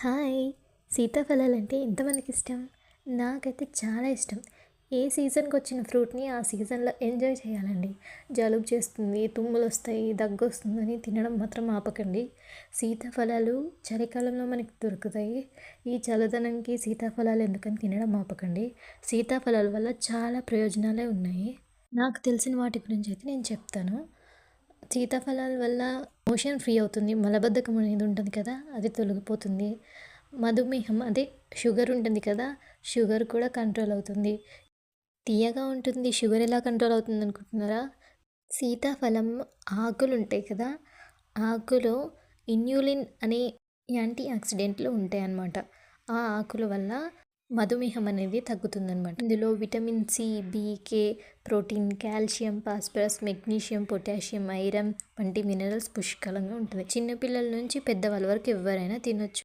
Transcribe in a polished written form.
Hi! సీతాఫలాలంటే ఎంతమందికి ఇష్టం? నాకైతే చాలా ఇష్టం. ఏ సీజన్‌కొచ్చిన ఫ్రూట్‌ని ఆ సీజన్‌లో ఎంజాయ్ చేయాలండి. జలుబు చేస్తుంది, తుమ్ములొస్తాయి, దగ్గొస్తుందని తినడం మాత్రం ఆపకండి. సీతాఫలాలు చలికాలంలో మనకి దొరుకుతాయి. ఈ చల్లదనంకి సీతాఫలాలు ఎందుకని తినడం ఆపకండి. సీతాఫలాల వల్ల చాలా ప్రయోజనాలే ఉన్నాయి. నాకు తెలిసిన వాటి గురించయితే నేను చెప్తాను. సీతాఫలాల వల్ల మోషన్ ఫ్రీ అవుతుంది. మలబద్ధకం అనేది ఉంటుంది కదా! అది తొలగిపోతుంది. మధుమేహం అదే షుగర్ ఉంటుంది కదా! షుగర్ కూడా కంట్రోల్ అవుతుంది. తియ్యగా ఉంటుంది. షుగర్ ఎలా కంట్రోల్ అవుతుందనుకుంటున్నారా? సీతాఫలం ఆకులుంటాయి కదా! ఆకులో ఇన్యులిన్ అనే యాంటీ ఆక్సిడెంట్లు ఉంటాయన్నమాట. ఆ ఆకుల వల్ల మధుమేహం అనేది తగ్గుతుందనమాట. ఇందులో vitamin C, B, K, protein, calcium, phosphorus, magnesium, potassium, iron వంటి మినరల్స్ పుష్కలంగా ఉంటుంది. చిన్నపిల్లల నుంచి పెద్దవాళ్ళ వరకు ఎవ్వరైనా తినొచ్చు.